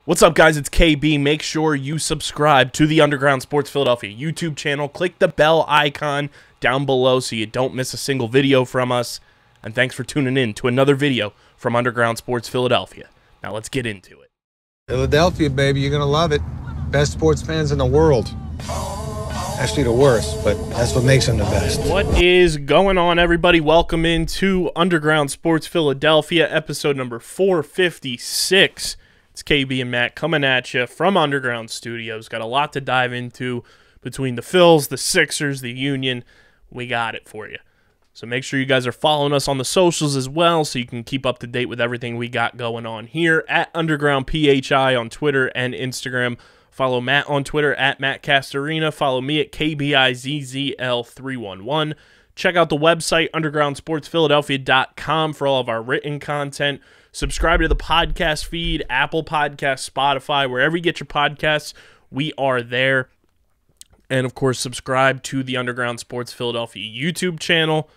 What's up, guys? It's KB. Make sure you subscribe to the Underground Sports Philadelphia YouTube channel. Click the bell icon down below so you don't miss a single video from us. And thanks for tuning in to another video from Underground Sports Philadelphia. Now let's get into it. Philadelphia, baby, you're going to love it. Best sports fans in the world. Actually, the worst, but that's what makes them the best. What is going on, everybody? Welcome into Underground Sports Philadelphia, episode number 456. It's KB and Matt coming at you from Underground Studios. Got a lot to dive into between the Phils, the Sixers, the Union. We got it for you. So make sure you guys are following us on the socials as well so you can keep up to date with everything we got going on here at Underground PHI on Twitter and Instagram. Follow Matt on Twitter at Matt Castorina. Follow me at KBIZZL311. Check out the website, undergroundsportsphiladelphia.com, for all of our written content. Subscribe to the podcast feed, Apple Podcasts, Spotify, wherever you get your podcasts, we are there. And, of course, subscribe to the Underground Sports Philadelphia YouTube channel.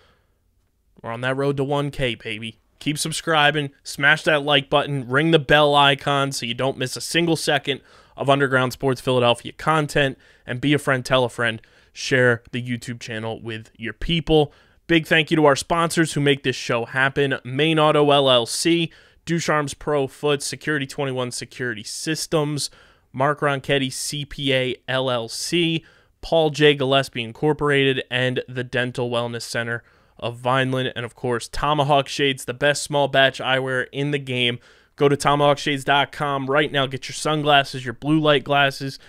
We're on that road to 1K, baby. Keep subscribing, smash that like button, ring the bell icon so you don't miss a single second of Underground Sports Philadelphia content, and be a friend, tell a friend, share the YouTube channel with your people. Big thank you to our sponsors who make this show happen: Main Auto LLC, Ducharme's Pro Foot, Security 21 Security Systems, Mark Ronchetti CPA LLC, Paul J. Gillespie Incorporated, and the Dental Wellness Center of Vineland, and of course Tomahawk Shades, the best small batch eyewear in the game. Go to tomahawkshades.com right now. Get your sunglasses, your blue light glasses,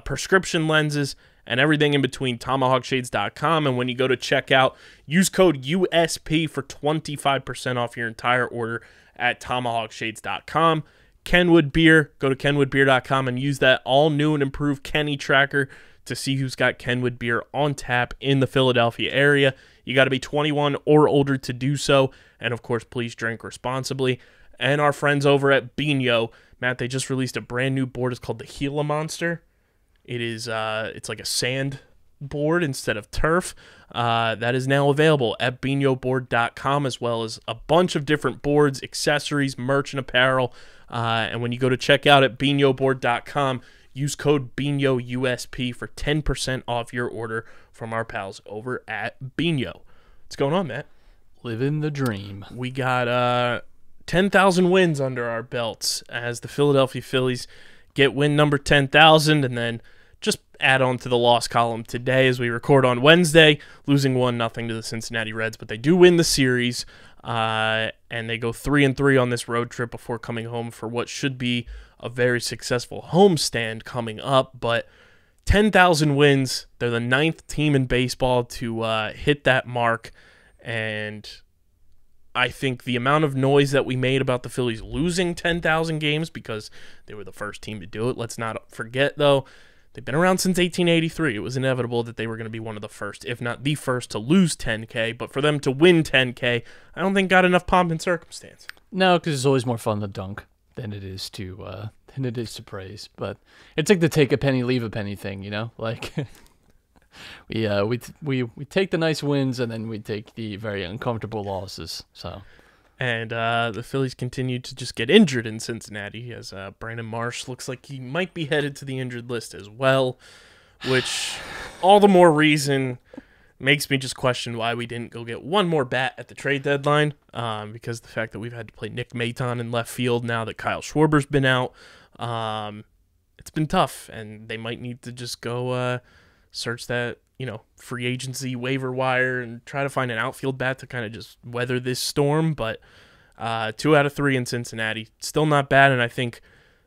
prescription lenses, and everything in between. Tomahawkshades.com. And when you go to checkout, use code USP for 25% off your entire order at tomahawkshades.com. Kenwood Beer. Go to kenwoodbeer.com and use that all new and improved Kenny tracker to see who's got Kenwood Beer on tap in the Philadelphia area. You got to be 21 or older to do so. And of course, please drink responsibly. And our friends over at Bino, Matt, they just released a brand new board. It's called the Gila Monster. It is, it's like a sand board instead of turf. That is now available at binoboard.com, as well as a bunch of different boards, accessories, merch, and apparel. And when you go to check out at binoboard.com, use code BINOUSP for 10% off your order from our pals over at Bino. What's going on, Matt? Living the dream. We got 10,000 wins under our belts as the Philadelphia Phillies get win number 10,000, and then just add on to the loss column today as we record on Wednesday, losing 1-0 to the Cincinnati Reds, but they do win the series, and they go 3-3 on this road trip before coming home for what should be a very successful homestand coming up. But 10,000 wins, they're the 9th team in baseball to hit that mark, and I think the amount of noise that we made about the Phillies losing 10,000 games because they were the first team to do it. Let's not forget, though, they've been around since 1883. It was inevitable that they were going to be one of the first, if not the first, to lose 10K. But for them to win 10K, I don't think got enough pomp and circumstance. No, because it's always more fun to dunk than it is to praise. But it's like the take a penny, leave a penny thing, you know? Like we take the nice wins and then we take the very uncomfortable losses. So, and the Phillies continue to just get injured in Cincinnati, as Brandon Marsh looks like he might be headed to the injured list as well, which all the more reason makes me just question why we didn't go get one more bat at the trade deadline, because the fact that we've had to play Nick Maton in left field now that Kyle Schwarber's been out, it's been tough, and they might need to just go search that, free agency waiver wire and try to find an outfield bat to kind of just weather this storm. But 2 out of 3 in Cincinnati, still not bad. And I think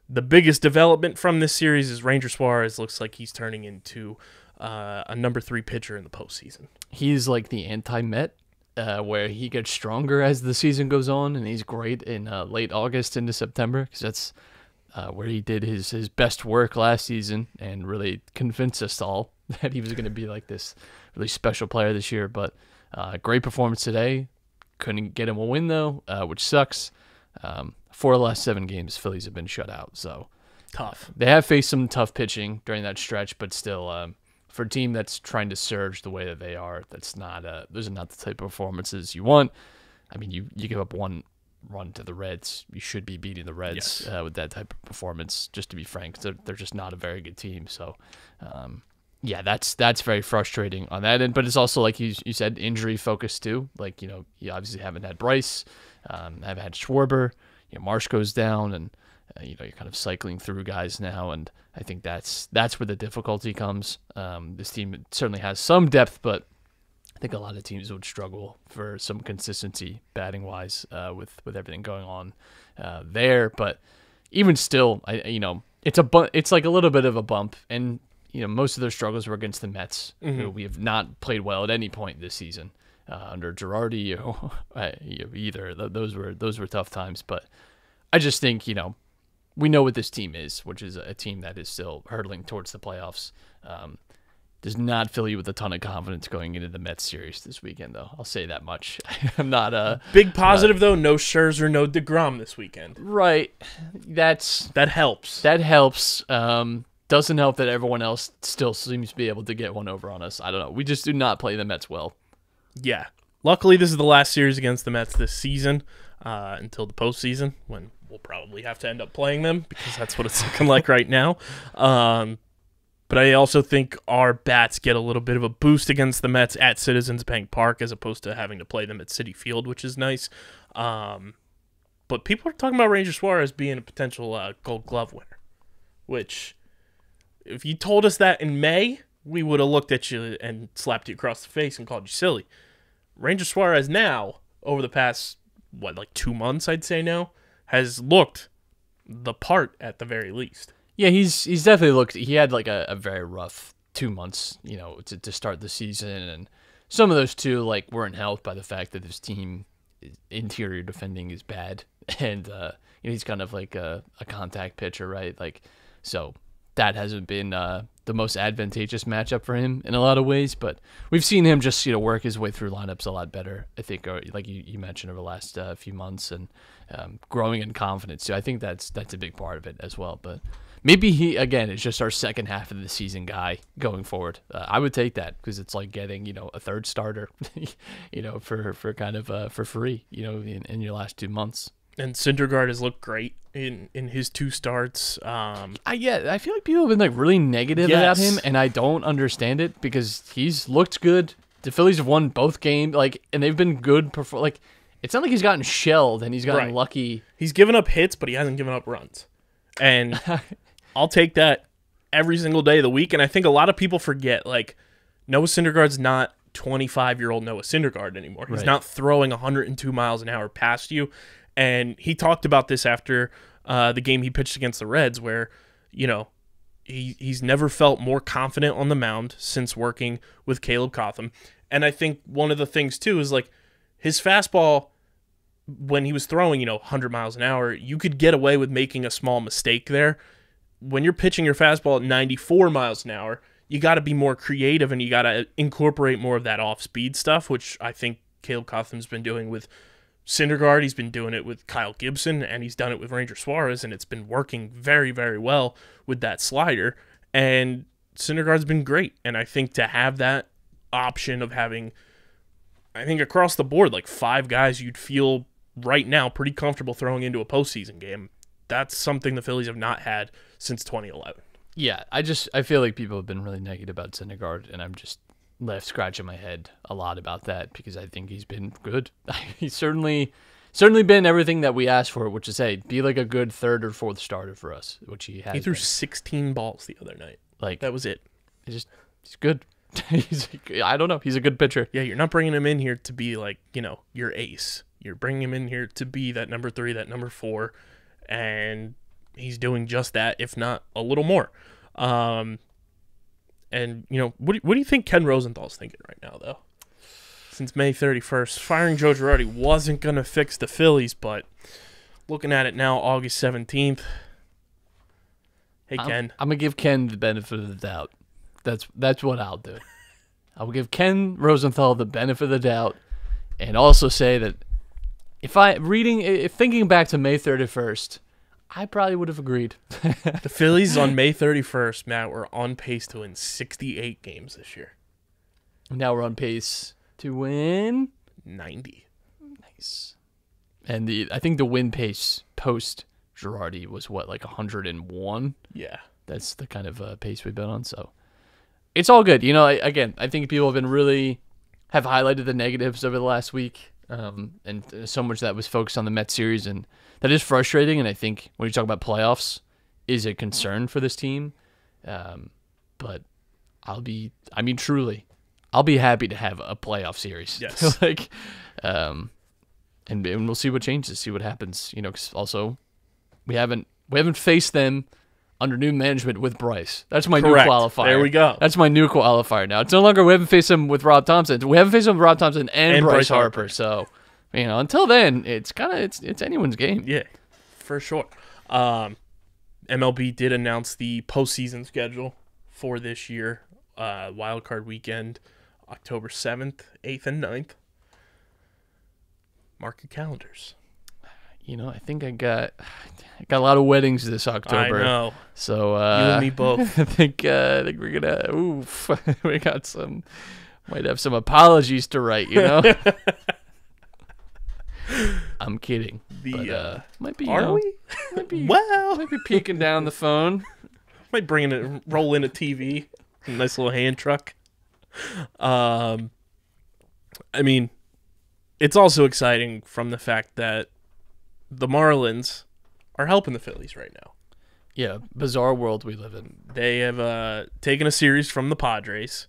the biggest development from this series is Ranger Suarez looks like he's turning into a number 3 pitcher in the postseason. He's like the anti-Met, where he gets stronger as the season goes on, and he's great in late August into September, because that's where he did his best work last season and really convinced us all that he was going to be like this really special player this year. But great performance today. Couldn't get him a win, though, which sucks. 4 of the last 7 games, Phillies have been shut out. So tough. They have faced some tough pitching during that stretch, but still, for a team that's trying to surge the way that they are, that's not those are not the type of performances you want. I mean, you give up one run to the Reds. You should be beating the Reds with that type of performance, just to be frank. They're just not a very good team. So, yeah, that's very frustrating on that end. But it's also, like you said, injury focused too. Like, you obviously haven't had Bryce, haven't had Schwarber. Marsh goes down, and you're kind of cycling through guys now. And I think that's where the difficulty comes. This team certainly has some depth, but I think a lot of teams would struggle for some consistency batting wise with everything going on there. But even still, it's like a little bit of a bump, and most of their struggles were against the Mets, who we have not played well at any point this season under Girardi either. Those were tough times, but I just think we know what this team is, which is a team that is still hurtling towards the playoffs. Does not fill you with a ton of confidence going into the Mets series this weekend, though. I'll say that much. I'm not a big positive though. No Scherzer, no DeGrom this weekend. Right. That helps. That helps. Doesn't help that everyone else still seems to be able to get one over on us. I don't know. We just do not play the Mets well. Yeah. Luckily, this is the last series against the Mets this season until the postseason, when we'll probably have to end up playing them, because that's what it's looking like right now. But I also think our bats get a little bit of a boost against the Mets at Citizens Bank Park as opposed to having to play them at Citi Field, which is nice. But people are talking about Ranger Suarez being a potential Gold Glove winner, which, if you told us that in May, we would have looked at you and slapped you across the face and called you silly. Ranger Suarez now, over the past, 2 months, I'd say now, has looked the part at the very least. Yeah, he's definitely looked. He had a very rough 2 months, to start the season, and some of those too weren't helped by the fact that his team interior defending is bad, and he's kind of like a contact pitcher, right? So that hasn't been the most advantageous matchup for him in a lot of ways, but we've seen him just work his way through lineups a lot better, I think, like you mentioned, over the last few months, and growing in confidence. So I think that's a big part of it as well, but. Maybe he, again, is just our second half of the season guy going forward. I would take that, because it's like getting, a third starter, for kind of for free, in your last 2 months. And Syndergaard has looked great in his 2 starts. I feel like people have been really negative about him, and I don't understand it, because he's looked good. The Phillies have won both games, and they've been good. It's not like he's gotten shelled and he's gotten lucky. He's given up hits, but he hasn't given up runs. And I'll take that every single day of the week. And I think a lot of people forget, Noah Syndergaard's not 25-year-old Noah Syndergaard anymore. He's not throwing 102 miles an hour past you. And he talked about this after the game he pitched against the Reds, where, he's never felt more confident on the mound since working with Caleb Cotham. And I think one of the things, too, is, his fastball, when he was throwing, 100 miles an hour, you could get away with making a small mistake there. When you're pitching your fastball at 94 miles an hour, you got to be more creative, and you got to incorporate more of that off-speed stuff, which I think Caleb Cotham's been doing with Syndergaard. He's been doing it with Kyle Gibson, and he's done it with Ranger Suarez, and it's been working very, very well with that slider. And Syndergaard's been great, and I think to have that option of having, I think across the board, 5 guys you'd feel right now pretty comfortable throwing into a postseason game, that's something the Phillies have not had since 2011. Yeah, I feel like people have been really negative about Syndergaard, and I'm just left scratching my head a lot about that, because I think he's been good. He's certainly been everything that we asked for, which is, hey, be a good 3rd or 4th starter for us, which he has. He threw 16 balls the other night. That was it. He's good. I don't know. He's a good pitcher. Yeah, you're not bringing him in here to be your ace. You're bringing him in here to be that number 3, that number 4, and he's doing just that, if not a little more. And what do you think Ken Rosenthal's thinking right now, though? Since May 31st, firing Joe Girardi wasn't going to fix the Phillies, but looking at it now, August 17th. Hey, Ken. I'm going to give Ken the benefit of the doubt. That's what I'll do. I'll give Ken Rosenthal the benefit of the doubt, and also say that if thinking back to May 31st, I probably would have agreed. The Phillies on May 31st, Matt, were on pace to win 68 games this year. Now we're on pace to win 90. Nice. And I think the win pace post Girardi was like 101. Yeah. That's the kind of pace we've been on. So it's all good. Again, I think people have highlighted the negatives over the last week. And so much that was focused on the Mets series, and that is frustrating. And I think when you talk about playoffs, is a concern for this team. But truly, I'll be happy to have a playoff series. Yes. And we'll see what changes, see what happens. 'Cause also we haven't faced them under new management with Bryce. That's my Correct. new qualifier. There we go. That's my new qualifier now. It's no longer we haven't faced them with Rob Thompson. We haven't faced them with Rob Thompson and Bryce Harper. So, until then, it's anyone's game. Yeah, for sure. MLB did announce the postseason schedule for this year. Wild Card weekend, October 7th, 8th, and 9th. Mark your calendars. I think I got a lot of weddings this October. I know. So you and me both. I think we're gonna. Oof, we got some. Might have some apologies to write. I'm kidding. Might be. Are we? Might be. Well, might be peeking down the phone. Might roll in a TV. A nice little hand truck. It's also exciting from the fact that the Marlins are helping the Phillies right now. Yeah, bizarre world we live in. They have taken a series from the Padres,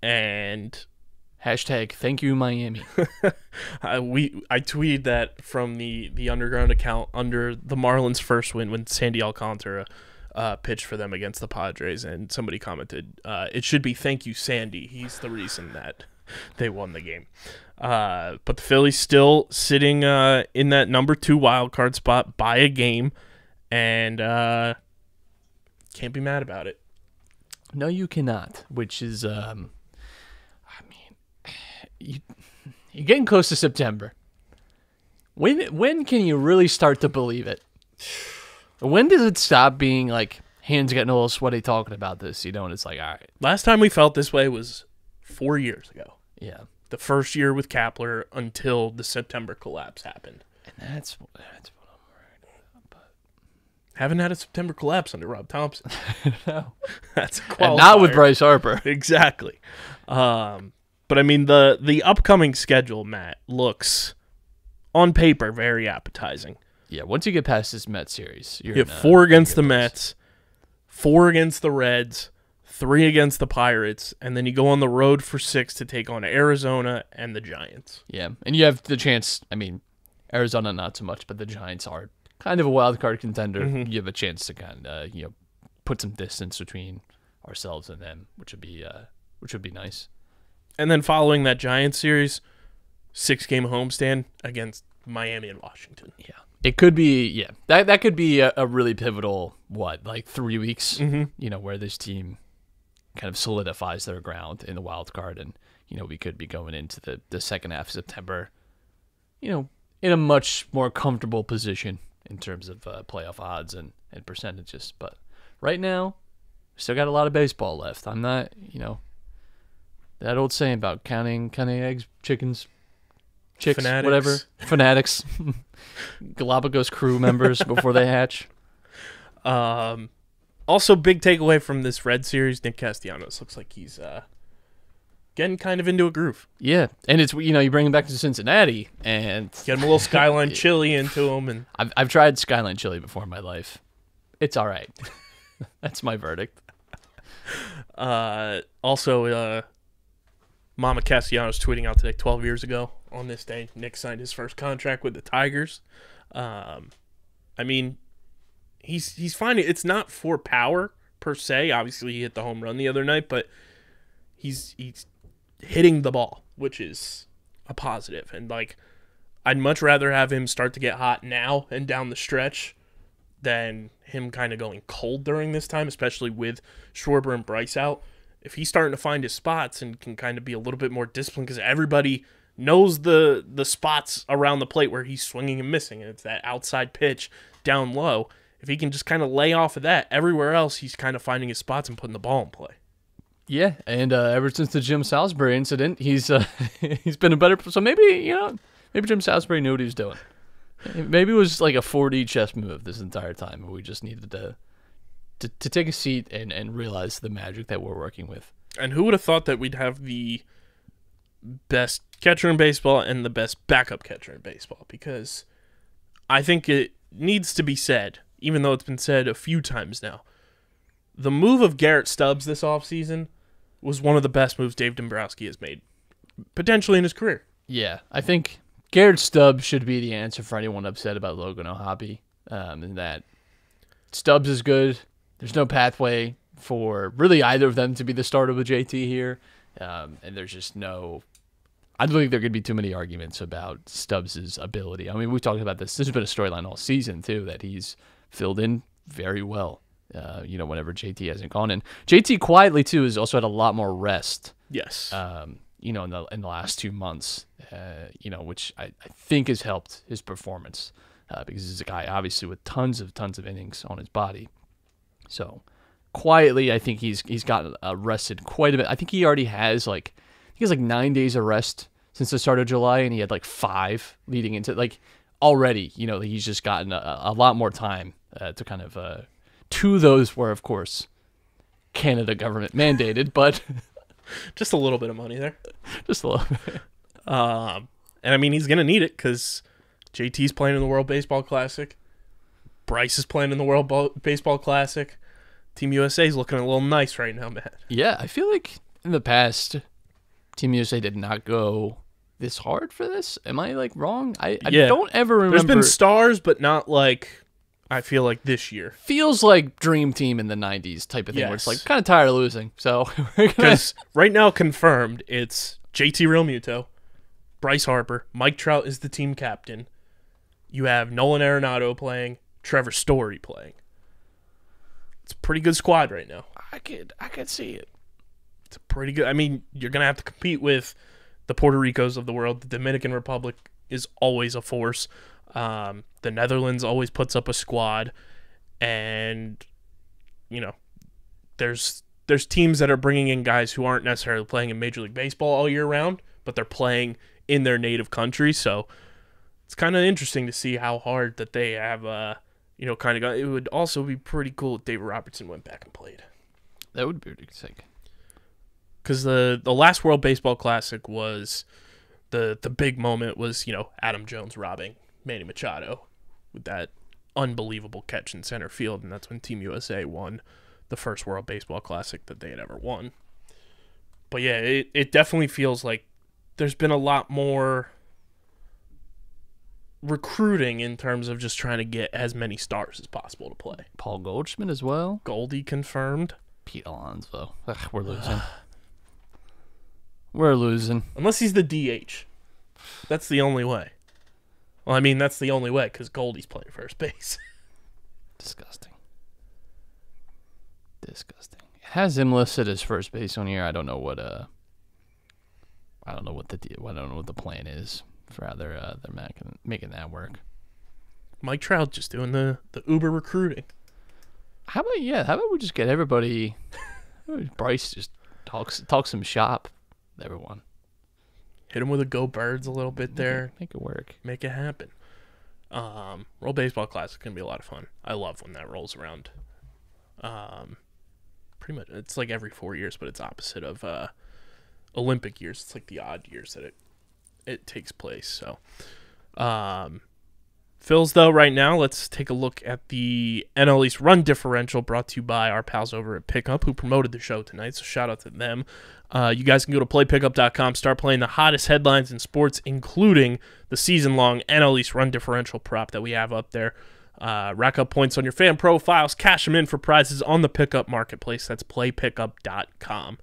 and #thank you Miami. I tweeted that from the underground account under the Marlins' first win when Sandy Alcantara pitched for them against the Padres, and somebody commented, it should be thank you Sandy. He's the reason that they won the game. But the Phillies still sitting in that number 2 wild card spot by a game, and can't be mad about it. No, you cannot. Which is, you're getting close to September. When can you really start to believe it? When does it stop being like hands getting a little sweaty talking about this? And it's like, all right. Last time we felt this way was 4 years ago. Yeah. The first year with Kapler until the September collapse happened. And that's what I'm worried about. But haven't had a September collapse under Rob Thompson. No. That's a qualifier. And not with Bryce Harper. Exactly. But the upcoming schedule, Matt, looks on paper very appetizing. Yeah, once you get past this Mets series, you have 4 against the Mets, 4 against the Reds, 3 against the Pirates, and then you go on the road for 6 to take on Arizona and the Giants. Yeah, and you have the chance, Arizona not so much, but the Giants are kind of a wild card contender. Mm-hmm. You have a chance to kind of, put some distance between ourselves and them, which would be nice. And then following that Giants series, 6-game homestand against Miami and Washington. Yeah. It could be, that could be a really pivotal, 3 weeks, mm-hmm. Where this team kind of solidifies their ground in the wild card, and we could be going into the second half of September in a much more comfortable position in terms of playoff odds and percentages. But right now we still got a lot of baseball left. I'm not that old saying about counting eggs, chickens, chicks, fanatics. Whatever, fanatics, Galapagos crew members before they hatch. Also, big takeaway from this Red series, Nick Castellanos looks like he's getting kind of into a groove. Yeah, and it's you bring him back to Cincinnati and get him a little Skyline chili into him, and I've tried Skyline chili before in my life. It's all right. That's my verdict. Also, Mama Castellanos tweeting out today, 12 years ago on this day, Nick signed his first contract with the Tigers. He's finding it's not for power per se. Obviously, he hit the home run the other night, but he's hitting the ball, which is a positive. And I'd much rather have him start to get hot now and down the stretch than him kind of going cold during this time, especially with Schwarber and Bryce out. If he's starting to find his spots and can kind of be a little bit more disciplined, because everybody knows the spots around the plate where he's swinging and missing, and it's that outside pitch down low. If he can just kind of lay off of that, everywhere else he's kind of finding his spots and putting the ball in play. Yeah, and ever since the Jim Salisbury incident, he's been a better. So maybe Jim Salisbury knew what he was doing. Maybe it was like a 4D chess move this entire time, and we just needed to take a seat and realize the magic that we're working with. And who would have thought that we'd have the best catcher in baseball and the best backup catcher in baseball? Because I think it needs to be said, even though it's been said a few times now, the move of Garrett Stubbs this offseason was one of the best moves Dave Dombrowski has made, potentially in his career. Yeah, I think Garrett Stubbs should be the answer for anyone upset about Logan O'Hoppe, in that Stubbs is good. There's no pathway for really either of them to be the starter with JT here, and there's just no... I don't think there could be too many arguments about Stubbs' ability. I mean, we've talked about this. This has been a storyline all season, too, that he's filled in very well, whenever JT hasn't gone in. JT quietly, too, has also had a lot more rest. Yes. In the last 2 months, which I think has helped his performance because he's a guy, obviously, with tons of innings on his body. So, quietly, I think he's gotten rested quite a bit. I think he already has, like 9 days of rest since the start of July, and he had 5 leading into already. He's just gotten a lot more time to kind of to those were, of course, Canada government mandated, but just a little bit of money there, just a little bit. And I mean, he's gonna need it because JT's playing in the World Baseball Classic, Bryce is playing in the World Baseball Classic. Team USA is looking a little nice right now, Matt. Yeah, I feel like in the past, Team USA did not go this hard for this. Am I wrong? I don't ever remember. There's been stars, but not I feel like this year. Feels like Dream Team in the 90s type of thing, where it's kind of tired of losing. So because right now confirmed, it's JT Realmuto, Bryce Harper, Mike Trout is the team captain. You have Nolan Arenado playing, Trevor Story playing. It's a pretty good squad right now. I could see it. It's pretty good. I mean, you're going to have to compete with the Puerto Ricos of the world. The Dominican Republic is always a force. The Netherlands always puts up a squad. And, there's teams that are bringing in guys who aren't necessarily playing in Major League Baseball all year round, but they're playing in their native country. So it's kind of interesting to see how hard that they have, kind of gone. It would also be pretty cool if David Robertson went back and played. That would be pretty sick. Because the last World Baseball Classic was the big moment was, Adam Jones robbing Manny Machado with that unbelievable catch in center field, and that's when Team USA won the first World Baseball Classic that they had ever won. But yeah, it definitely feels like there's been a lot more recruiting in terms of just trying to get as many stars as possible to play. Paul Goldschmidt as well. Goldie confirmed. Pete Alonso. Ugh, we're losing. We're losing. Unless he's the DH. That's the only way. Well, I mean, that's the only way because Goldie's playing first base. Disgusting. It has him listed as first base on here. I don't know what the plan is for how they're making that work. Mike Trout just doing the Uber recruiting. How about we just get everybody? Bryce just talk some shop with everyone. Hit him with a Go Birds a little bit there. Make it work. Make it happen. World Baseball Classic can be a lot of fun. I love when that rolls around. Pretty much, it's like every 4 years, but it's opposite of Olympic years. It's like the odd years that it takes place. So, Phils, though, right now, let's take a look at the NL East run differential brought to you by our pals over at Pickup who promoted the show tonight, so shout out to them. You guys can go to playpickup.com, start playing the hottest headlines in sports, including the season-long NL East run differential prop that we have up there. Rack up points on your fan profiles, cash them in for prizes on the Pickup Marketplace. That's playpickup.com.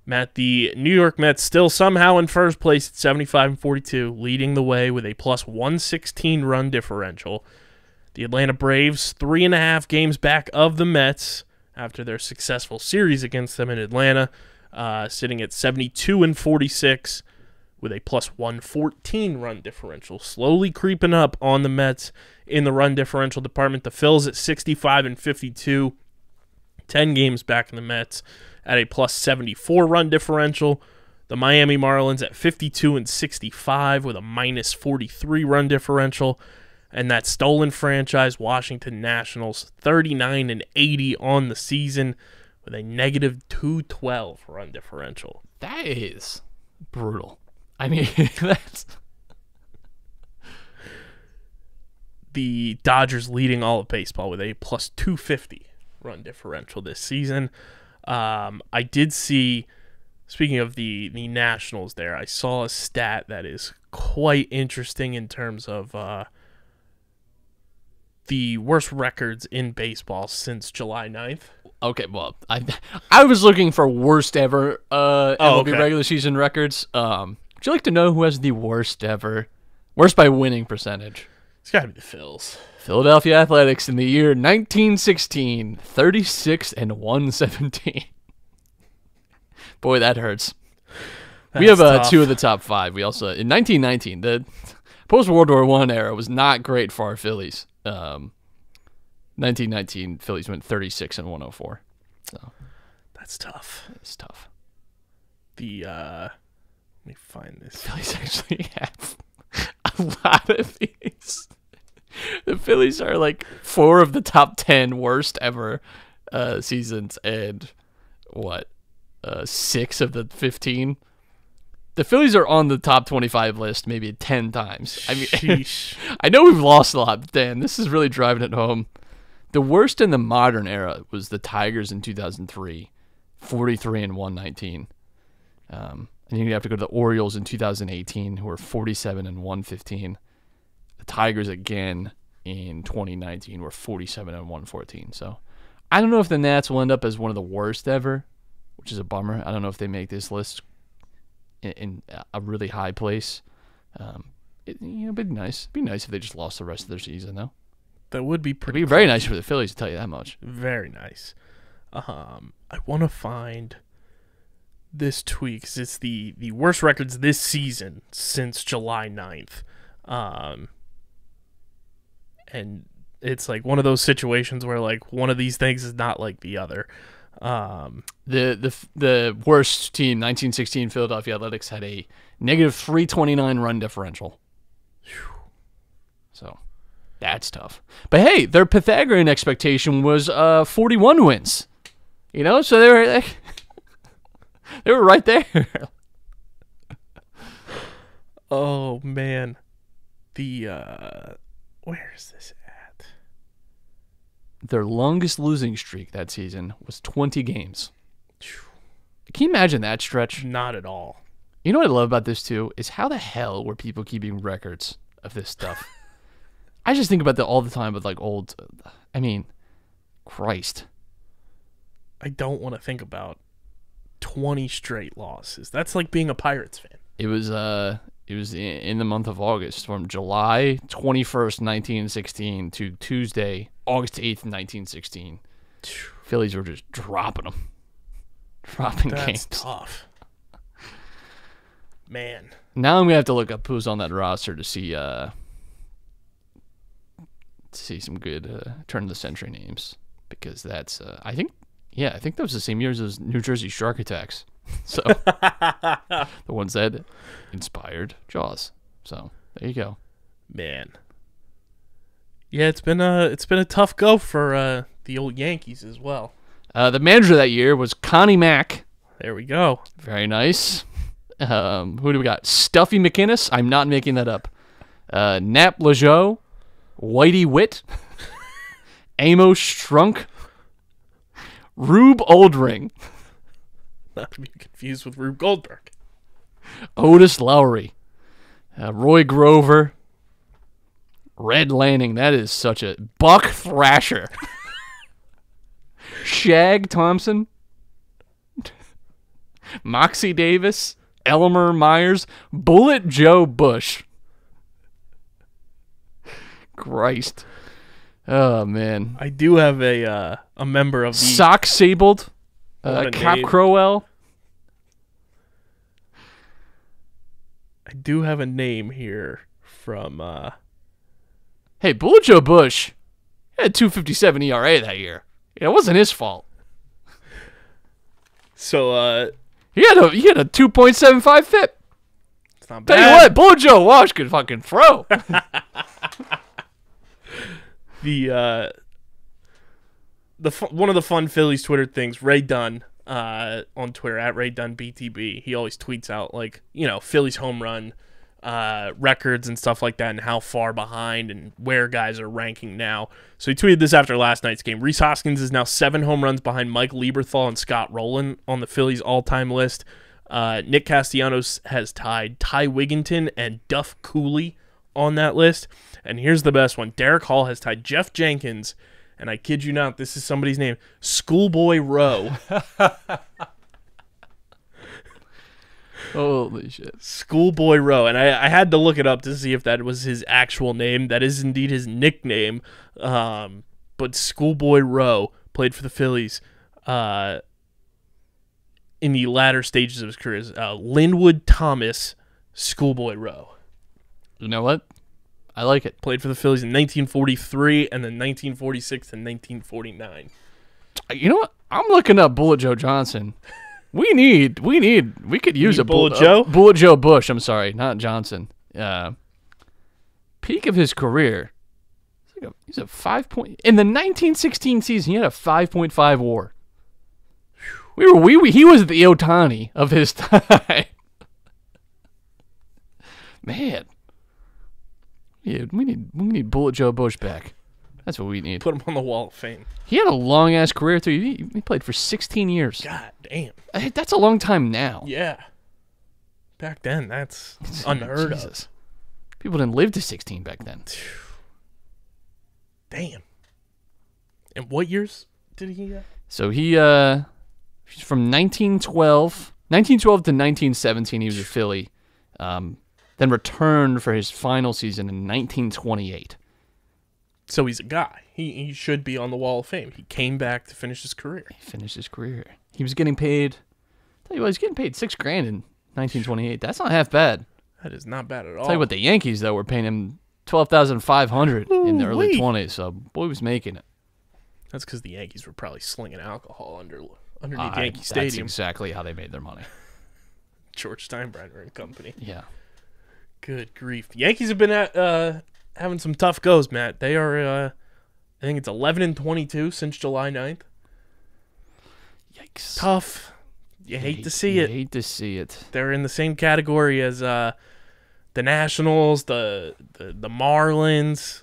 Matt, the New York Mets still somehow in first place at 75-42, leading the way with a plus 116 run differential. The Atlanta Braves 3.5 games back of the Mets after their successful series against them in Atlanta, sitting at 72-46 with a plus 114 run differential, slowly creeping up on the Mets in the run differential department. The Phils at 65-52, 10 games back in the Mets at a plus 74 run differential. The Miami Marlins at 52-65 with a minus 43 run differential. And that stolen franchise, Washington Nationals, 39-80 on the season with a negative 212 run differential. That is brutal. I mean, that's... The Dodgers leading all of baseball with a plus 250 run differential this season. I did see, speaking of the Nationals there, I saw a stat that is quite interesting in terms of the worst records in baseball since July 9th. Okay, well, I was looking for worst ever MLB regular season records. Would you like to know who has the worst by winning percentage? It's got to be the Phils. Philadelphia Athletics in the year 1916, 36-117. Boy, that hurts. We have two of the top five. We also, in 1919, the post-World War I era was not great for our Phillies. 1919, Phillies went 36-104. So that's tough. It's tough. Let me find this. Phillies actually have a lot of these. The Phillies are like 4 of the top 10 worst ever seasons, and 6 of the 15. The Phillies are on the top 25 list maybe 10 times. I mean, I know we've lost a lot, but Dan, this is really driving it home. The worst in the modern era was the Tigers in 2003, 43-119. And you have to go to the Orioles in 2018, who were 47-115. The Tigers again in 2019 were 47-114. So I don't know if the Nats will end up as one of the worst ever, which is a bummer. I don't know if they make this list in a really high place. It'd be nice. It'd be nice if they just lost the rest of their season, though. That would be pretty. It'd be very nice for the Phillies, to tell you that much. Very nice. I want to find this tweet because it's the worst records this season since July 9th. And it's like one of those situations where like one of these things is not like the other. The worst team, 1916 Philadelphia Athletics, had a negative 329 run differential. So that's tough. But hey, their Pythagorean expectation was 41 wins. So they were like, they were right there. Oh man, where is this at? Their longest losing streak that season was 20 games. Can you imagine that stretch? Not at all. You know what I love about this too is how the hell were people keeping records of this stuff? I just think about that all the time with like old. I mean, Christ. I don't want to think about 20 straight losses. That's like being a Pirates fan. It was in the month of August, from July 21st, 1916 to Tuesday, August 8th, 1916. Phillies were just dropping them. Dropping games. That's tough. Man. Now I'm going to have to look up who's on that roster to see some good turn of the century names, because that's I think that was the same year as those New Jersey Shark Attacks. So the ones that inspired Jaws. So there you go. Man. Yeah, it's been a tough go for the old Yankees as well. The manager that year was Connie Mack. There we go. Very nice. Who do we got? Stuffy McInnes. I'm not making that up. Nap Lajoie, Whitey Witt, Amos Strunk, Rube Oldring. Not to be confused with Rube Goldberg. Otis Lowry, Roy Grover, Red Lanning. That is such a Buck Thrasher. Shag Thompson, Moxie Davis, Elmer Myers, Bullet Joe Bush. Christ. Oh, man. I do have a member of the... Sock Sabled, Cap Crowell. I do have a name here from... Hey, Bullet Joe Bush had 2.57 ERA that year. It wasn't his fault. So, he had a 2.75 FIP. It's not bad. Tell you what, Bullet Joe Walsh could fucking throw. One of the fun Phillies Twitter things, Ray Dunn on Twitter at Ray Dunn BTB. He always tweets out Phillies home run records and stuff like that, and how far behind and where guys are ranking now. So he tweeted this after last night's game. Rhys Hoskins is now 7 home runs behind Mike Lieberthal and Scott Rowland on the Phillies all-time list. Nick Castellanos has tied Ty Wigginton and Duff Cooley on that list. And here's the best one. Derek Hall has tied Jeff Jenkins, and I kid you not, this is somebody's name, Schoolboy Rowe. Holy shit. Schoolboy Rowe. And I had to look it up to see if that was his actual name. That is indeed his nickname. But Schoolboy Rowe played for the Phillies in the latter stages of his career. Linwood Thomas Schoolboy Rowe. You know what? I like it. Played for the Phillies in 1943 and then 1946 and 1949. You know what? I'm looking up Bullet Joe Johnson. We could use a Bullet Joe? Bullet Joe Bush. I'm sorry, not Johnson. Peak of his career. He's a 5 point in the 1916 season. He had a 5.5 WAR. He was the Ohtani of his time. Man, yeah, we need Bullet Joe Bush back. That's what we need. Put him on the Wall of Fame. He had a long ass career too. He played for 16 years. God damn. That's a long time now. Yeah. Back then, that's unheard of. People didn't live to 16 back then. Damn. And what years did he get? So he's from 1912 to 1917. He was a Philly. Then returned for his final season in 1928. So he's a guy. He should be on the Wall of Fame. He came back to finish his career. He was getting paid. Tell you what, he's getting paid $6,000 in 1928. That's not half bad. That is not bad at all. Tell you what, the Yankees though were paying him $12,500 in the early 20s. So boy was making it. That's because the Yankees were probably slinging alcohol underneath Yankee Stadium. That's exactly how they made their money. George Steinbrenner and company. Yeah. Good grief. The Yankees have been having some tough goes, Matt. They are, I think it's 11-22 since July 9th. Yikes. Tough. You hate to see it. Hate to see it. They're in the same category as the Nationals, the Marlins,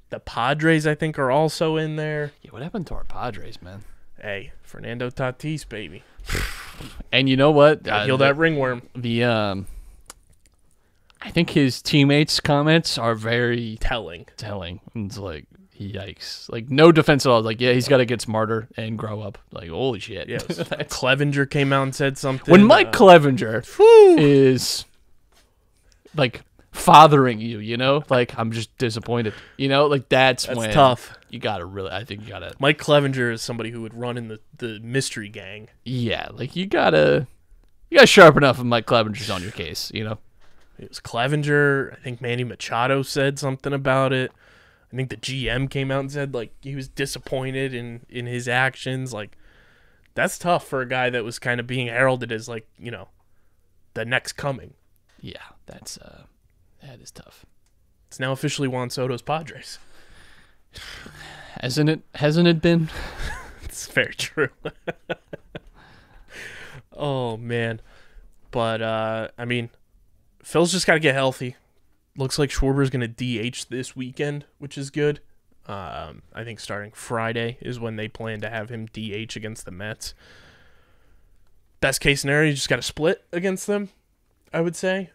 the Padres, I think, are also in there. Yeah, what happened to our Padres, man? Hey, Fernando Tatis, baby. And you know what? Heal that ringworm. I think his teammates' comments are very telling. It's like, yikes. Like, no defense at all. Like, yeah, he's got to get smarter and grow up. Like, holy shit. Yes. Clevenger came out and said something. When Mike Clevenger is, like, fathering you, you know? Like, I'm just disappointed. You know? Like, that's when tough. You got to really, I think you got to. Mike Clevenger is somebody who would run in the mystery gang. Yeah, like, you got to sharpen up if Mike Clevenger's on your case, you know? It was Clevenger. I think Manny Machado said something about it. I think the GM came out and said, like, he was disappointed in his actions. Like, that's tough for a guy that was kind of being heralded as, like, you know, the next coming. Yeah, that is tough. It's now officially Juan Soto's Padres. Hasn't it been? It's very true. Oh, man. But, I mean, Phil's just got to get healthy. Looks like Schwarber's going to DH this weekend, which is good. I think starting Friday is when they plan to have him DH against the Mets. Best case scenario, you just got to split against them, I would say.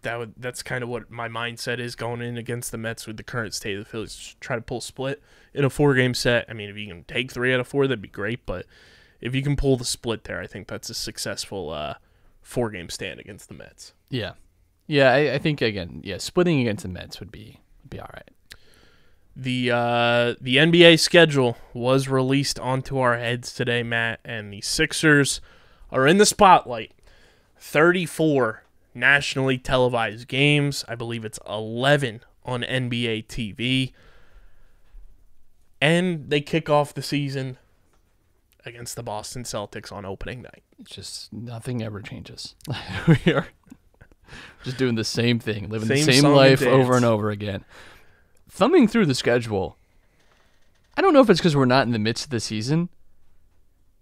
That's kind of what my mindset is going in against the Mets with the current state of the Phillies. Just try to pull a split in a 4-game set. I mean, if you can take 3 out of 4, that'd be great. But if you can pull the split there, I think that's a successful 4-game stand against the Mets. Yeah. Yeah, I think, again, splitting against the Mets would be all right. The NBA schedule was released onto our heads today, Matt, and the Sixers are in the spotlight. 34 nationally televised games. I believe it's 11 on NBA TV. And they kick off the season against the Boston Celtics on opening night. It's just nothing ever changes. We are just doing the same thing, living the same life over and over again. thumbing through the schedule, I don't know if it's because we're not in the midst of the season.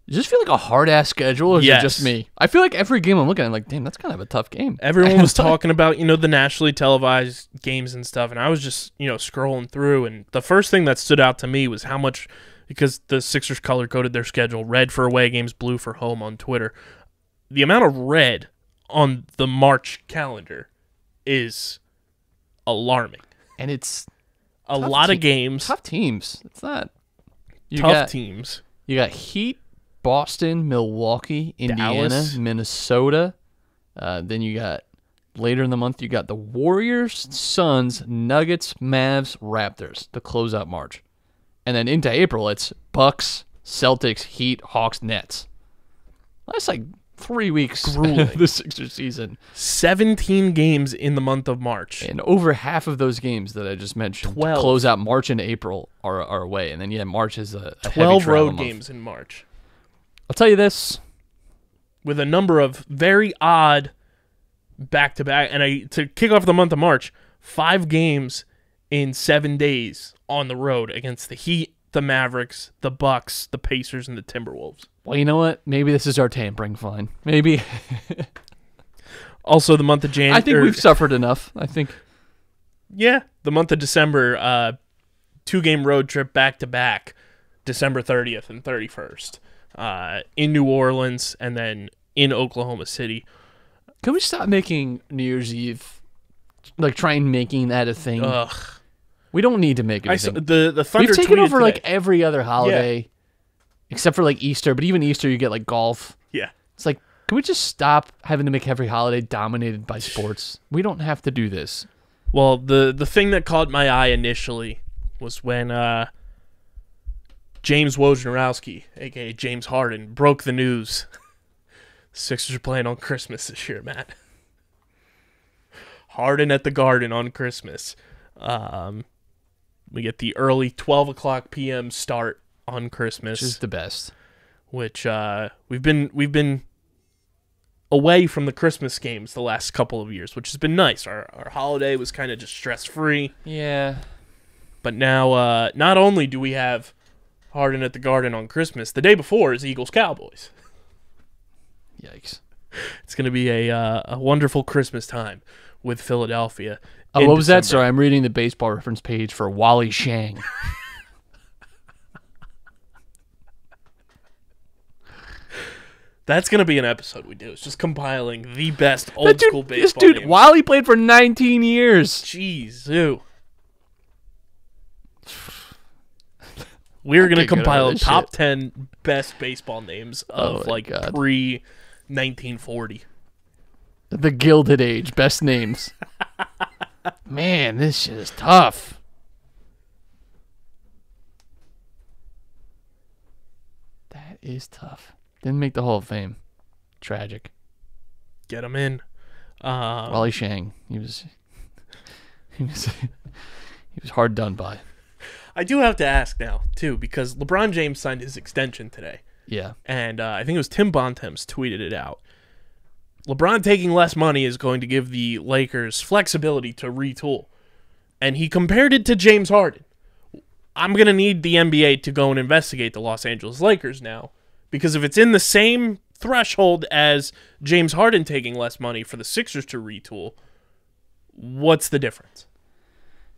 Does this feel like a hard-ass schedule, or is it just me? I feel like every game I'm looking at, I'm like, damn, that's kind of a tough game. Everyone was talking about, the nationally televised games and stuff, and I was just, scrolling through, and the first thing that stood out to me was how much, because the Sixers color-coded their schedule, red for away games, blue for home on Twitter. The amount of red on the March calendar is alarming. And it's a lot of games. Tough teams. It's not. Tough teams. You got Heat, Boston, Milwaukee, Indiana, Dallas. Minnesota. Then you got, later in the month, you got the Warriors, Suns, Nuggets, Mavs, Raptors to close out March. And then into April, it's Bucks, Celtics, Heat, Hawks, Nets. That's like 3 weeks of the Sixers season. 17 games in the month of March. And over half of those games that I just mentioned 12. to close out March and April are away. And then, March is a 12 heavy road month. games in March. I'll tell you this. With a number of very odd back-to-back. And to kick off the month of March, 5 games in 7 days on the road against the Heat, the Mavericks, the Bucks, the Pacers, and the Timberwolves. Well, you know what? Maybe this is our tampering fine. Maybe. Also, the month of January. I think we've suffered enough. I think. Yeah, the month of December, 2-game road trip back-to-back, December 30th and 31st, in New Orleans and then in Oklahoma City. Can we stop making New Year's Eve, trying making that a thing? Ugh. We don't need to make it a thing. The Thunder We've taken over today. every other holiday, except for Easter. But even Easter, you get golf. Yeah. It's can we just stop having to make every holiday dominated by sports? We don't have to do this. Well, the thing that caught my eye initially was when James Wojnarowski, a.k.a. James Harden, broke the news. Sixers are playing on Christmas this year, Matt. Harden at the Garden on Christmas. We get the early 12 o'clock p.m. start on Christmas. Which is the best. Which we've been away from the Christmas games the last couple of years, which has been nice. Our holiday was kind of just stress-free. Yeah. But now, not only do we have Harden at the Garden on Christmas, the day before is Eagles-Cowboys. Yikes. It's going to be a wonderful Christmas time with Philadelphia. Oh, what was that? Sorry, I'm reading the baseball reference page for Wally Shang. That's going to be an episode we do. It's just compiling the best old-school baseball This dude, games. Wally played for 19 years. Jeez, ew. We're going to compile top 10 best baseball names of pre-1940. The Gilded Age, best names. Man, this shit is tough. That is tough. Didn't make the Hall of Fame. Tragic. Get him in. Wally Shang. He was hard done by. I do have to ask now, too, because LeBron James signed his extension today. Yeah. And I think it was Tim Bontemps tweeted it out. LeBron taking less money is going to give the Lakers flexibility to retool. And he compared it to James Harden. I'm going to need the NBA to go and investigate the Los Angeles Lakers now. Because if it's in the same threshold as James Harden taking less money for the Sixers to retool, what's the difference?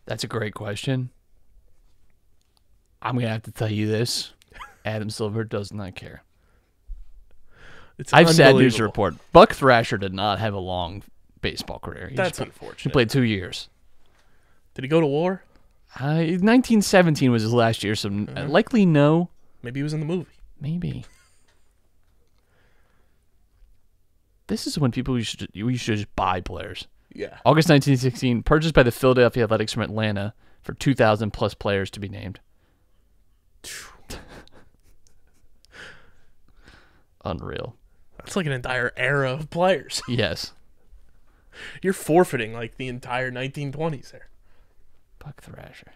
That's a great question. I'm going to have to tell you this. Adam Silver does not care. I have sad news to report. Buck Thrasher did not have a long baseball career. That's unfortunate. He played 2 years. Did he go to war? 1917 was his last year, so likely no. Maybe he was in the movie. Maybe. This is when we should just buy players. Yeah. August 1916, purchased by the Philadelphia Athletics from Atlanta for 2,000 plus players to be named. Unreal. That's like an entire era of players. Yes. You're forfeiting the entire 1920s there. Buck Thrasher.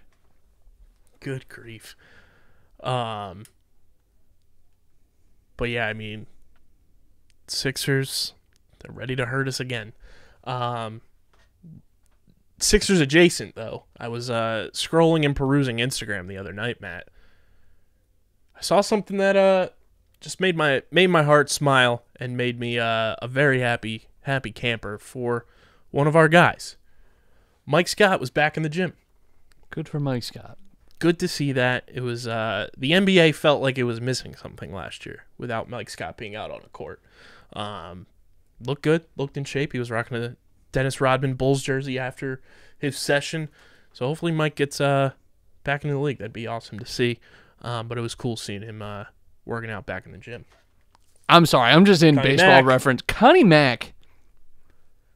Good grief. But yeah, I mean, Sixers, they're ready to hurt us again. Sixers adjacent, though. I was scrolling and perusing Instagram the other night, Matt. I saw something that just made my heart smile and made me a very happy camper for one of our guys. Mike Scott was back in the gym. Good for Mike Scott. Good to see that. It was the NBA felt like it was missing something last year without Mike Scott being out on the court. Looked good, looked in shape. He was rocking a Dennis Rodman Bulls jersey after his session. So hopefully Mike gets back into the league. That'd be awesome to see. But it was cool seeing him working out back in the gym. I'm sorry, I'm just in Connie baseball Mack. reference. Connie Mack,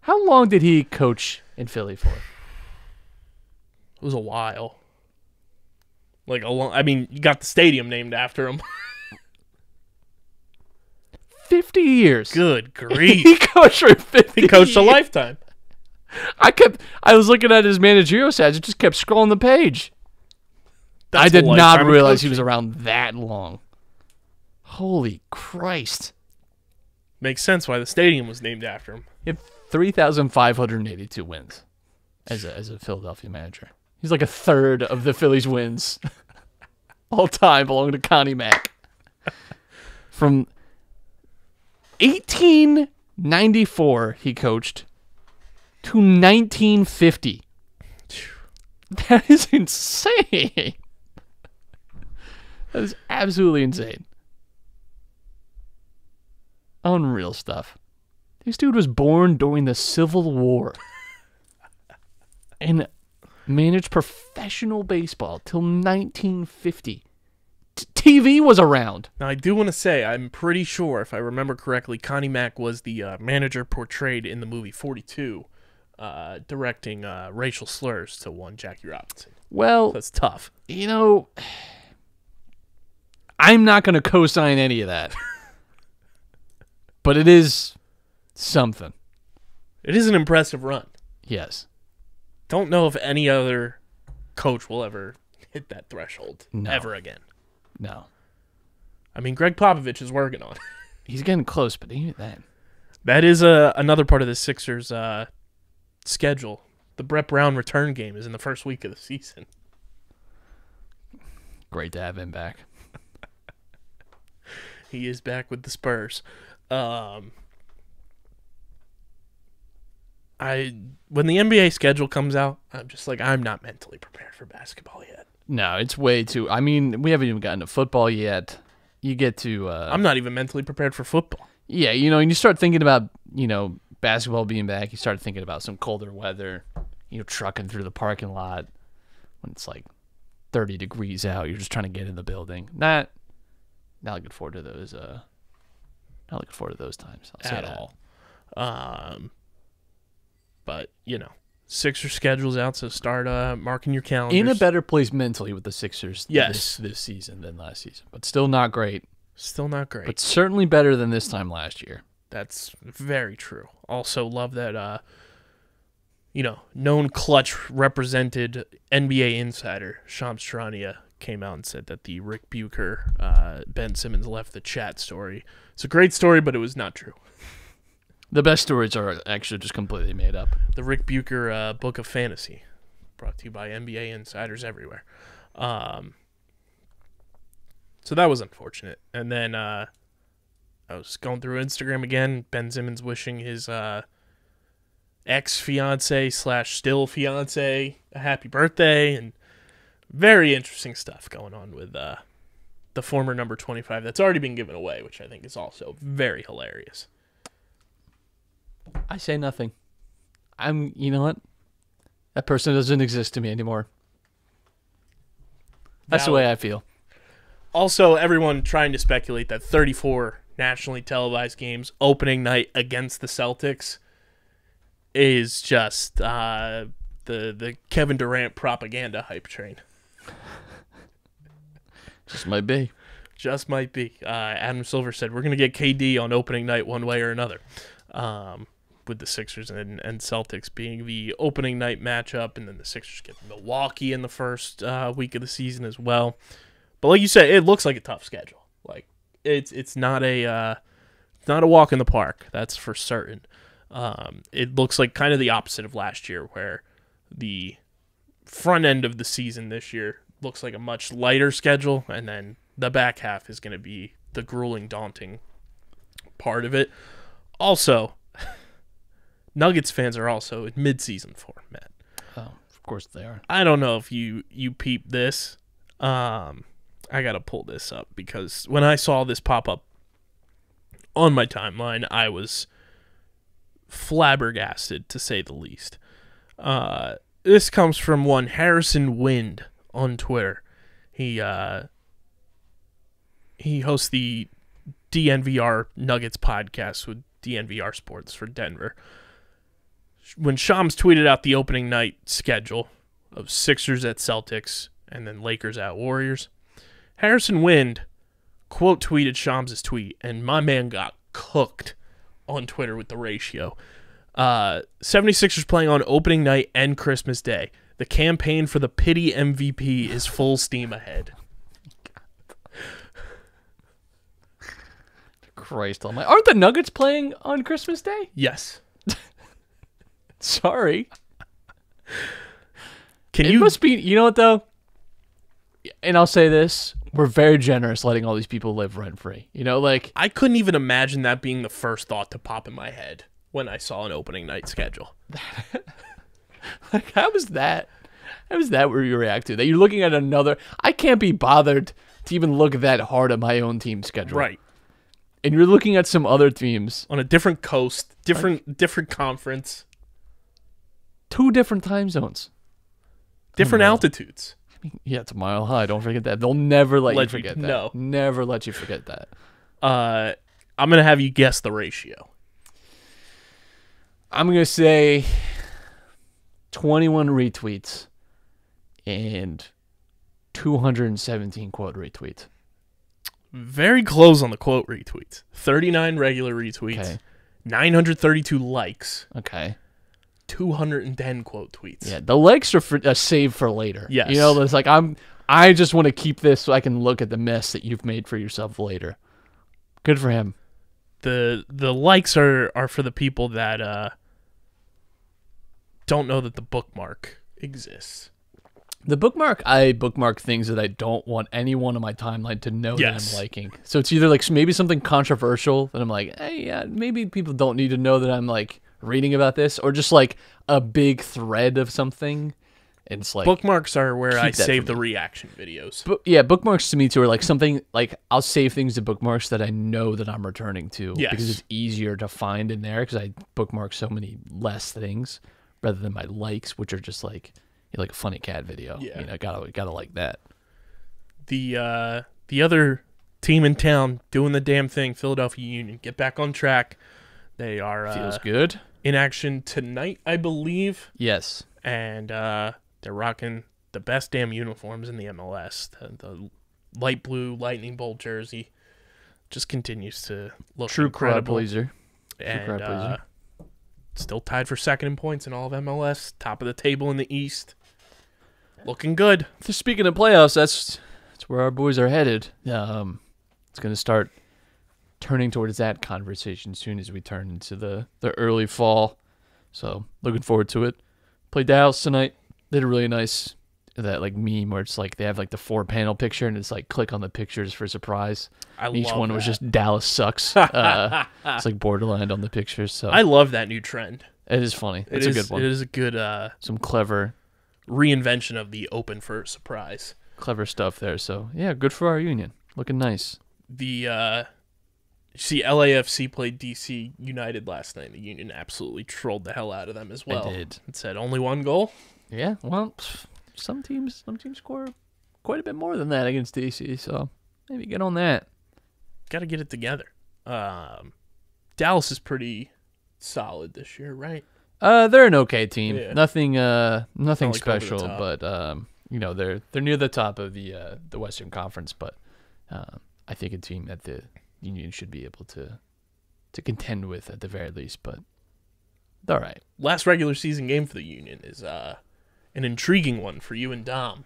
how long did he coach in Philly for? It was a while. Like a long. I mean, you got the stadium named after him. 50 years. Good grief. He coached for 50 He coached a years. lifetime. I was looking at his managerial stats. It just kept scrolling the page. That's I did a not lifetime of realize he coaching. was around that long. Holy Christ. Makes sense why the stadium was named after him. He had 3,582 wins as a Philadelphia manager. He's like a third of the Phillies wins all time belong to Connie Mack. From 1894 he coached to 1950. That is insane. That is absolutely insane. Unreal stuff. This dude was born during the Civil War and managed professional baseball till 1950. TV was around. Now, I do want to say, I'm pretty sure, if I remember correctly, Connie Mack was the manager portrayed in the movie 42, directing racial slurs to one Jackie Robinson. Well, That's tough. you know, I'm not going to co-sign any of that. But it is something. It is an impressive run. Yes. Don't know if any other coach will ever hit that threshold No. ever again. No. I mean, Greg Popovich is working on it. He's getting close, but even then. That is another part of the Sixers' schedule. The Brett Brown return game is in the first week of the season. Great to have him back. He is back with the Spurs. When the NBA schedule comes out, I'm just like, I'm not mentally prepared for basketball yet. No, it's way too... I mean, we haven't even gotten to football yet. You get to... I'm not even mentally prepared for football. Yeah, you know, and you start thinking about, you know, basketball being back. You start thinking about some colder weather, you know, trucking through the parking lot when it's like 30 degrees out. You're just trying to get in the building. Not looking forward to those. Not looking forward to those times. I'll say At that. all. But, you know, Sixers schedule's out, so start marking your calendars. In a better place mentally with the Sixers Yes. this season than last season, but still not great. Still not great. But certainly better than this time last year. That's very true. Also love that, known clutch represented NBA insider, Shams Charania, came out and said that the Rick Bucher, Ben Simmons left the chat story. It's a great story, but it was not true. The best stories are actually just completely made up. The Rick Bucher Book of Fantasy, brought to you by NBA insiders everywhere. So that was unfortunate. And then I was going through Instagram again. Ben Simmons wishing his ex-fiance / still fiance a happy birthday. And very interesting stuff going on with the former number 25 that's already been given away, which I think is also very hilarious. I say nothing. You know what? That person doesn't exist to me anymore. That's the Valid. way I feel. Also, everyone trying to speculate that 34 nationally televised games opening night against the Celtics is just the Kevin Durant propaganda hype train. Just might be. Just might be. Adam Silver said, we're going to get KD on opening night one way or another. With the Sixers and Celtics being the opening night matchup, and then the Sixers get Milwaukee in the first week of the season as well. But like you said, it looks like a tough schedule. Like it's not a walk in the park. That's for certain. It looks like kind of the opposite of last year, where the front end of the season this year looks like a much lighter schedule, and then the back half is going to be the grueling, daunting part of it. Also, Nuggets fans are also in midseason form, Matt. Oh, of course they are. I don't know if you peeped this. I got to pull this up because when I saw this pop up on my timeline, I was flabbergasted, to say the least. This comes from one Harrison Wind on Twitter. He hosts the DNVR Nuggets podcast with DNVR Sports for Denver. When Shams tweeted out the opening night schedule of Sixers at Celtics and then Lakers at Warriors, Harrison Wind quote tweeted Shams' tweet, and my man got cooked on Twitter with the ratio. 76ers playing on opening night and Christmas Day. The campaign for the pity MVP is full steam ahead. Christ almighty. Aren't the Nuggets playing on Christmas Day? Yes. Sorry. It must be, you know what though? And I'll say this, we're very generous letting all these people live rent-free. You know, like... I couldn't even imagine that being the first thought to pop in my head when I saw an opening night schedule. Like, how was that? How was that where you react to? That you're looking at another... I can't be bothered to even look that hard at my own team schedule. Right. And you're looking at some other teams. On a different coast, different conference. 2 different time zones. Different altitudes. Yeah, it's a mile high. Don't forget that. They'll never let you forget that. No. Never let you forget that. I'm going to have you guess the ratio. I'm going to say 21 retweets and 217 quote retweets. Very close on the quote retweets. 39 regular retweets. Okay. 932 likes. Okay. 210 quote tweets. Yeah, the likes are saved for later. Yes. You know, it's like I just want to keep this so I can look at the mess that you've made for yourself later. Good for him. The likes are for the people that don't know that the bookmark exists. The bookmark, I bookmark things that I don't want anyone on my timeline to know that I'm liking. So it's either like maybe something controversial that I'm like, hey, yeah, maybe people don't need to know that I'm like reading about this, or just like a big thread of something. And it's like bookmarks are where I save the reaction videos. But yeah, bookmarks to me too are like something like I'll save things to bookmarks that I know that I'm returning to because it's easier to find in there because I bookmark so many less things rather than my likes, which are just like a funny cat video. Yeah. You know, gotta like that. The other team in town doing the damn thing, Philadelphia Union, get back on track. They are feels good. In action tonight, I believe. Yes. And they're rocking the best damn uniforms in the MLS. The light blue lightning bolt jersey just continues to look incredible. Pleaser. And still tied for second in points in all of MLS. Top of the table in the East. Looking good. Speaking of playoffs, that's where our boys are headed. It's going to start turning towards that conversation soon as we turn into the early fall. So looking forward to it. Played Dallas tonight. They did a really nice that like meme where it's like they have like the 4-panel picture and it's like click on the pictures for surprise. Each one was just Dallas sucks. It's like borderline on the pictures. So I love that new trend. It is funny. It's a good one. It is a good some clever reinvention of the open for surprise. Clever stuff there. So yeah, good for our Union. Looking nice. The see LAFC played DC United last night. The Union absolutely trolled the hell out of them as well. They did. It said only 1 goal. Yeah, well, some teams score quite a bit more than that against DC, so maybe get on that. Got to get it together. Dallas is pretty solid this year, right? They're an okay team. Yeah. Nothing like special, over the but you know, they're near the top of the Western Conference, but I think a team that the Union should be able to contend with at the very least, but all right. Last regular season game for the Union is an intriguing one for you and Dom.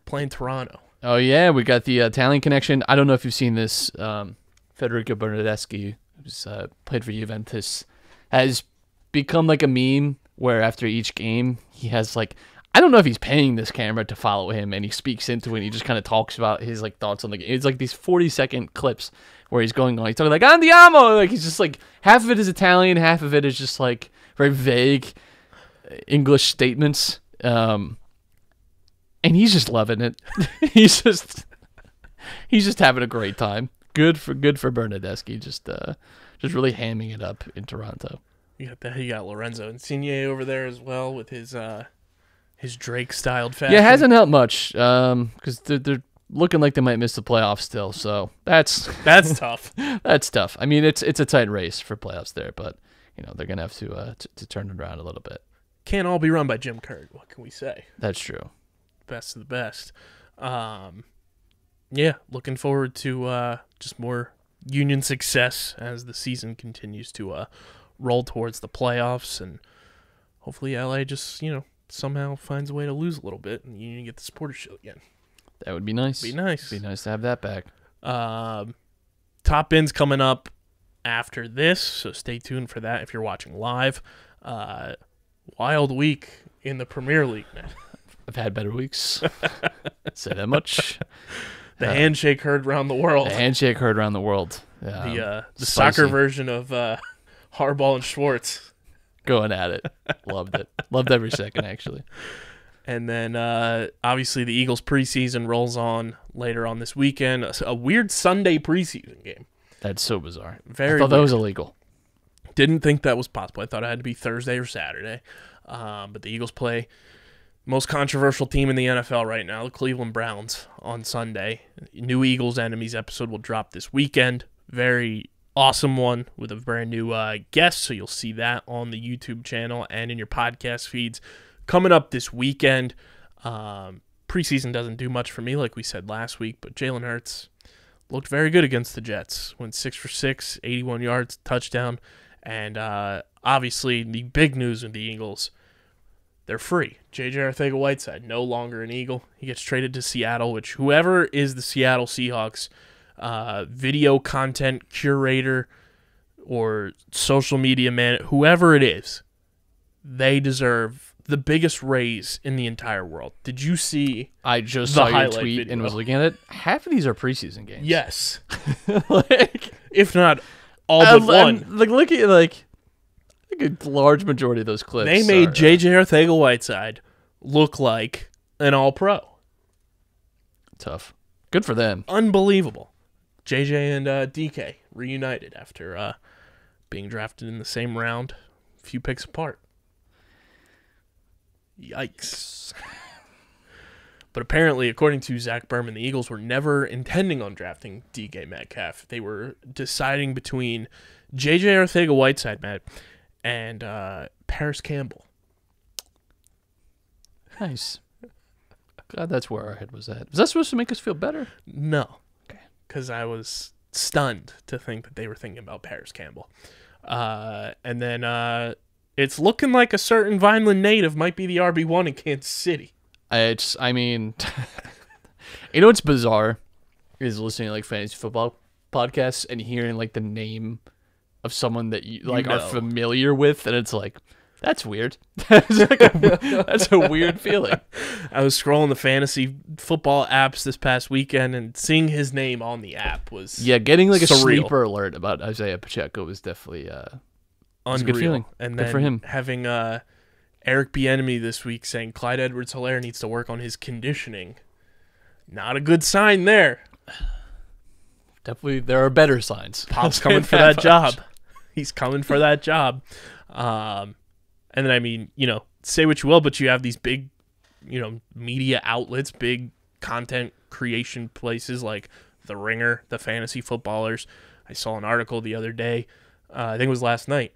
Playing Toronto. Oh, yeah, we got the Italian connection. I don't know if you've seen this. Federico Bernardeschi, who's played for Juventus, has become like a meme where after each game he has like, I don't know if he's paying this camera to follow him, and he speaks into it and he just kind of talks about his like thoughts on the game. It's like these 40-second clips where he's going on. He's talking like Andiamo, like he's just like half of it is Italian, half of it is just like very vague English statements. And he's just loving it. he's just having a great time. Good for Bernadeschi, just really hamming it up in Toronto. You got Lorenzo Insigne over there as well with his Drake-styled fashion. Yeah, it hasn't helped much because they're looking like they might miss the playoffs still. So that's tough. That's tough. I mean, it's a tight race for playoffs there, but they're gonna have to turn it around a little bit. Can't all be run by Jim Kerr. What can we say? That's true. Best of the best. Yeah, looking forward to just more Union success as the season continues to roll towards the playoffs, and hopefully LA just somehow finds a way to lose a little bit and Union get the Supporters Shield again. That would be nice. Be nice to have that back. Top Bin's coming up after this, so stay tuned for that if you're watching live. Wild week in the Premier League, man. I've had better weeks. Say that much. The handshake heard around the world. The soccer version of Harbaugh and Schwartz. Going at it. Loved it. Loved every second, actually. And then, obviously, the Eagles preseason rolls on later on this weekend. A weird Sunday preseason game. That's so bizarre. I thought that was illegal. Didn't think that was possible. I thought it had to be Thursday or Saturday. But the Eagles play most controversial team in the NFL right now, the Cleveland Browns, on Sunday. New Eagles Enemies episode will drop this weekend. Very awesome one with a brand new guest, so you'll see that on the YouTube channel and in your podcast feeds coming up this weekend. Preseason doesn't do much for me, like we said last week, but Jalen Hurts looked very good against the Jets. Went 6 for 6, 81 yards, touchdown. And obviously, the big news with the Eagles, they're free. J.J. Arcega-Whiteside, no longer an Eagle. He gets traded to Seattle, which whoever is the Seattle Seahawks video content curator or social media man, whoever it is, they deserve the biggest raise in the entire world. Did you see? I just saw your tweet video and was looking at it. Half of these are preseason games. Yes. If not all but one. Look at a large majority of those clips. They made J.J. Arcega-Whiteside look like an all-pro. Tough. Good for them. Unbelievable. J.J. and DK reunited after being drafted in the same round, a few picks apart. Yikes. But apparently, according to Zach Berman, the Eagles were never intending on drafting DK Metcalf. They were deciding between J.J. Arcega-Whiteside, Matt, and Paris Campbell. Nice. Glad that's where our head was at. Was that supposed to make us feel better? No. Okay. Because I was stunned to think that they were thinking about Paris Campbell. And then it's looking like a certain Vineland native might be the RB1 in Kansas City. I mean, you know what's bizarre is listening to like fantasy football podcasts and hearing like the name of someone that you like are familiar with, and it's like, that's weird. That's a weird feeling. I was scrolling the fantasy football apps this past weekend, and seeing his name on the app was getting like surreal. A sleeper alert about Isaiah Pacheco was definitely was a good feeling. And good then for him. Having Eric Bieniemy this week saying Clyde Edwards-Helaire needs to work on his conditioning. Not a good sign there. Definitely, there are better signs. Pop's coming for that job. He's coming for that job. And then, I mean, say what you will, but you have these big, media outlets, big content creation places like The Ringer, the Fantasy Footballers. I saw an article the other day, I think it was last night.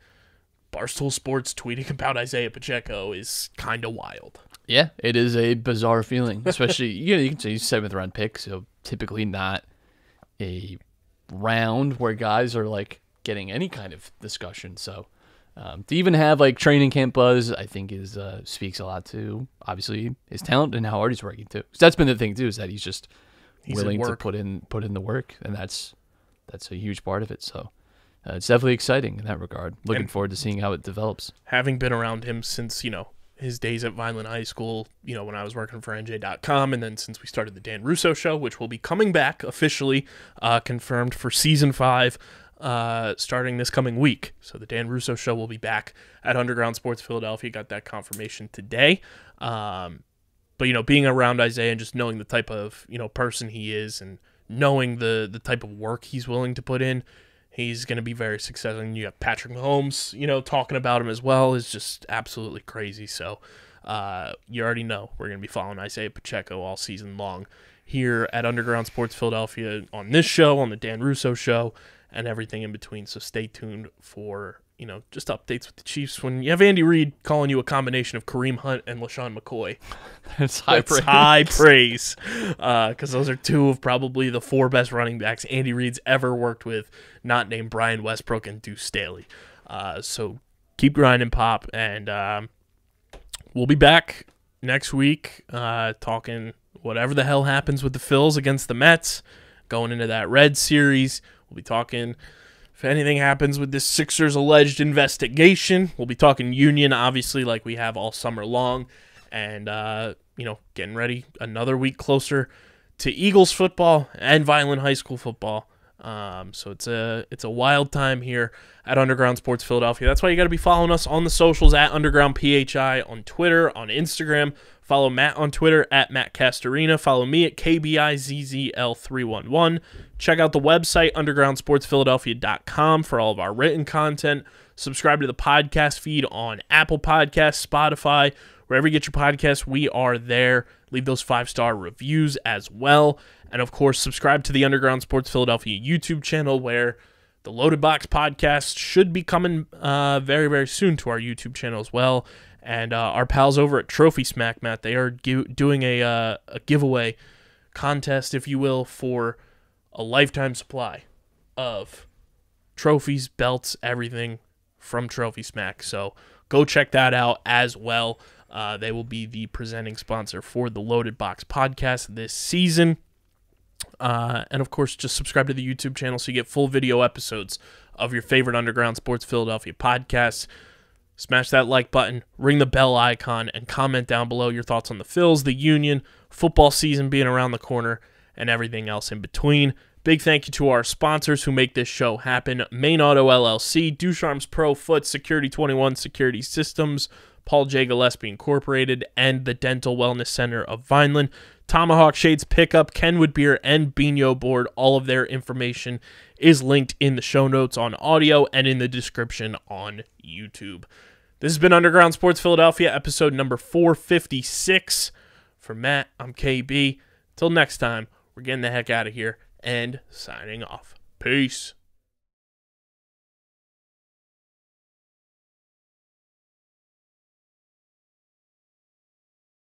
Barstool Sports tweeting about Isaiah Pacheco is kind of wild. Yeah, it is a bizarre feeling, especially, you can say 7th round pick, so typically not a round where guys are like getting any kind of discussion. So to even have like training camp buzz, I think is speaks a lot to obviously his talent and how hard he's working too. Because that's been the thing too, is that he's willing to put in the work, and that's a huge part of it. So it's definitely exciting in that regard. Looking forward to seeing how it develops. Having been around him since, his days at Vineland High School, when I was working for NJ.com, and then since we started the Dan Russo Show, which will be coming back officially, confirmed for Season 5, starting this coming week. So the Dan Russo Show will be back at Underground Sports Philadelphia. Got that confirmation today. But, being around Isaiah and just knowing the type of, person he is and knowing the type of work he's willing to put in, he's going to be very successful. And you have Patrick Mahomes, talking about him as well is just absolutely crazy. So you already know we're going to be following Isaiah Pacheco all season long here at Underground Sports Philadelphia on this show, on the Dan Russo Show, and everything in between. So stay tuned for, just updates with the Chiefs when you have Andy Reid calling you a combination of Kareem Hunt and LaShawn McCoy. That's high praise. High praise, because those are two of probably the 4 best running backs Andy Reid's ever worked with, not named Brian Westbrook and Deuce Staley. So keep grinding, Pop, and we'll be back next week talking whatever the hell happens with the Phils against the Mets, going into that Red series. We'll be talking if anything happens with this Sixers alleged investigation. We'll be talking Union, obviously, like we have all summer long. And, getting ready another week closer to Eagles football and Vineland High School football. So it's a wild time here at Underground Sports Philadelphia. That's why you got to be following us on the socials at Underground PHI on Twitter, on Instagram. Follow Matt on Twitter at Matt Castorina. Follow me at KBIZZL311. Check out the website, undergroundsportsphiladelphia.com, for all of our written content. Subscribe to the podcast feed on Apple Podcasts, Spotify, wherever you get your podcasts. We are there. Leave those 5-star reviews as well. And, of course, subscribe to the Underground Sports Philadelphia YouTube channel, where the Loaded Box podcast should be coming very, very soon to our YouTube channel as well. And our pals over at Trophy Smack, Matt, they are doing a giveaway contest, if you will, for a lifetime supply of trophies, belts, everything from Trophy Smack. So go check that out as well. They will be the presenting sponsor for the Loaded Box podcast this season. And, of course, just subscribe to the YouTube channel so you get full video episodes of your favorite Underground Sports Philadelphia podcasts. Smash that like button, ring the bell icon, and comment down below your thoughts on the Phils, the Union, football season being around the corner, and everything else in between. Big thank you to our sponsors who make this show happen: Main Auto LLC, Ducharme's Pro Foot, Security 21 Security Systems, Paul J. Gillespie Incorporated, and the Dental Wellness Center of Vineland. Tomahawk Shades Pickup, Kenwood Beer, and Bino Board. All of their information is linked in the show notes on audio and in the description on YouTube. This has been Underground Sports Philadelphia, episode number 456. For Matt, I'm KB. Till next time, we're getting the heck out of here and signing off. Peace.